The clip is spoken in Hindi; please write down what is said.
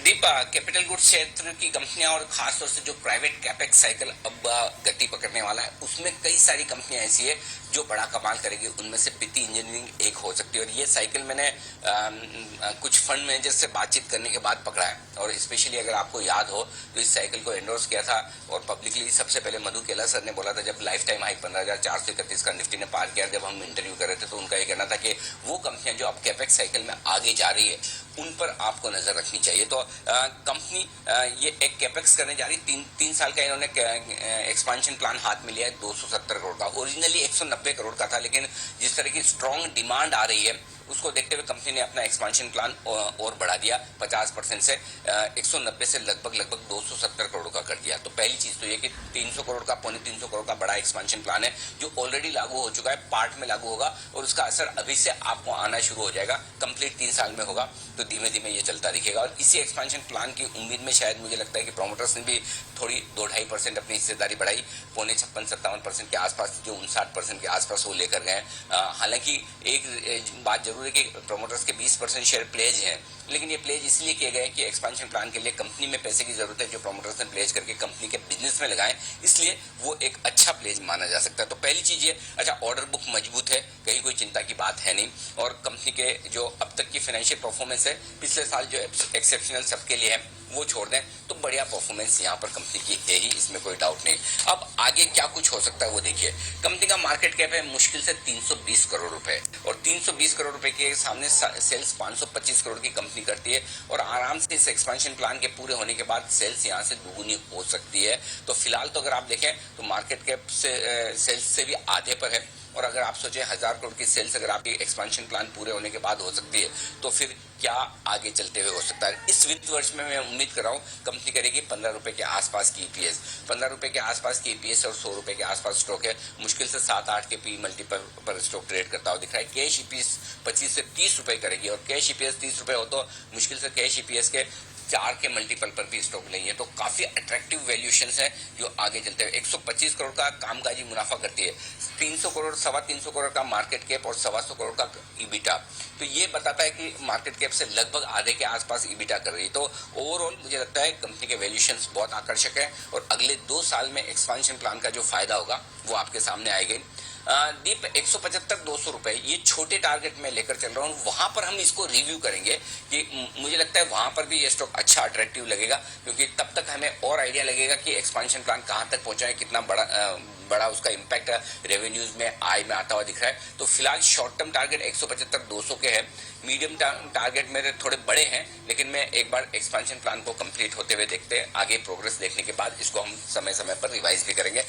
दीप, कैपिटल गुड्स क्षेत्र की कंपनियां और खासतौर से जो प्राइवेट कैपेक्स साइकिल अब गति पकड़ने वाला है, उसमें कई सारी कंपनियां ऐसी है जो बड़ा कमाल करेगी। उनमें से पिति इंजीनियरिंग एक हो सकती है और ये साइकिल मैंने कुछ फंड मैनेजर से बातचीत करने के बाद पकड़ा है। और स्पेशली अगर आपको याद हो तो इस साइकिल को एंडोर्स किया था और पब्लिकली सबसे पहले मधु केला सर ने बोला था, जब लाइफ टाइम हाई 15,431 का निफ्टी ने पार किया। जब हम इंटरव्यू कर रहे थे तो उनका ये कहना था कि वो कंपनियां जो अब कैपेक्स साइकिल में आगे जा रही है उन पर आपको नजर रखनी चाहिए। तो कंपनी ये एक कैपेक्स करने जा रही, तीन साल का इन्होंने एक्सपांशन प्लान हाथ में लिया है 270 करोड़ का। ओरिजिनली 190 करोड़ का था, लेकिन जिस तरह की स्ट्रॉन्ग डिमांड आ रही है उसको देखते हुए कंपनी ने अपना एक्सपांशन प्लान और बढ़ा दिया 50% से 190 से लगभग 270 करोड़ का कर दिया। तो पहली चीज तो ये कि 300 करोड़ का, 350 करोड़ का बड़ा एक्सपांशन प्लान है जो ऑलरेडी लागू हो चुका है, पार्ट में लागू होगा और उसका असर अभी से आपको आना शुरू हो जाएगा। कंप्लीट 3 साल में होगा तो धीमे धीमे ये चलता दिखेगा। और इसी एक्सपांशन प्लान की उम्मीद में शायद मुझे लगता है कि प्रोमोटर्स ने भी थोड़ी 2-2.5% अपनी हिस्सेदारी बढ़ाई, 56-57% के आसपास, जो 59% के आसपास वो लेकर गए। हालांकि एक बात जरूर है कि प्रोमोटर्स के 20% शेयर प्लेज हैं, लेकिन ये प्लेज इसलिए किए गए कि एक्सपांशन प्लान के लिए कंपनी में पैसे की जरूरत है जो प्रोमोटर्स ने प्लेज करके कंपनी के बिजनेस में लगाए, इसलिए वो एक अच्छा प्लेज माना जा सकता है। तो पहली चीज ये, अच्छा, ऑर्डर बुक मजबूत है, कहीं कोई चिंता की बात है नहीं। और कंपनी के जो अब तक की फाइनेंशियल परफॉर्मेंस है पिछले साल जो एक्सेप्शनल सबके लिए है वो छोड़ दें तो बढ़िया परफॉर्मेंस यहाँ पर कंपनी की है ही, इसमें कोई डाउट नहीं। अब आगे क्या कुछ हो सकता है वो देखिए। कंपनी का मार्केट कैप है मुश्किल से 320 करोड़ रुपए और 320 करोड़ रुपए के सामने सेल्स 525 करोड़ की कंपनी करती है और आराम से इस एक्सपेंशन प्लान के पूरे होने के बाद सेल्स यहाँ से दुगुनी हो सकती है। तो फिलहाल तो अगर आप देखें तो मार्केट कैप से सेल्स से भी आधे पर है। और अगर आप सोचें 1000 करोड़ की सेल्स अगर आपकी एक्सपेंशन प्लान पूरे होने के बाद हो सकती है तो फिर क्या आगे चलते हुए हो सकता है। इस वित्त वर्ष में मैं उम्मीद कर रहा हूँ कंपनी करेगी 15 रुपए के आसपास की ईपीएस, 15 रुपए के आसपास की ईपीएस और 100 रुपए के आसपास स्टॉक है। मुश्किल से 7-8 के पी मल्टीपल पर स्टॉक ट्रेड करता हुआ दिख रहा है। कैश ईपीएस 25 से 30 रुपए करेगी और कैश ईपीएस 30 रुपए हो तो मुश्किल से कैश ईपीएस के 4 के मल्टीपल पर भी स्टॉक नहीं है। तो काफी अट्रैक्टिव वैल्यूएशन है जो आगे चलते हुए 125 करोड़ का कामकाजी मुनाफा करती है, 300 करोड़ 350 करोड़ का मार्केट कैप और 125 करोड़ का ईबिटा। तो ये बताता है कि मार्केट कैप से लगभग आधे के आसपास ईबिटा कर रही है। तो ओवरऑल मुझे लगता है कंपनी के वैल्यूएशन बहुत आकर्षक है और अगले 2 साल में एक्सपेंशन प्लान का जो फायदा होगा वो आपके सामने आएगा। दीप, 175-200 रुपए ये छोटे टारगेट में लेकर चल रहा हूँ, वहां पर हम इसको रिव्यू करेंगे कि मुझे लगता है वहां पर भी ये स्टॉक अच्छा अट्रैक्टिव लगेगा, क्योंकि तब तक हमें और आइडिया लगेगा कि एक्सपेंशन प्लान कहां तक पहुंचा है, कितना बड़ा उसका इम्पैक्ट रेवेन्यूज में, आय में आता हुआ दिख रहा है। तो फिलहाल शॉर्ट टर्म टारगेट 175-200 के है, मीडियम टर्म टारगेट मेरे थोड़े बड़े हैं, लेकिन मैं एक बार एक्सपेंशन प्लान को कंप्लीट होते हुए देखते हैं, आगे प्रोग्रेस देखने के बाद इसको हम समय समय पर रिवाइज भी करेंगे।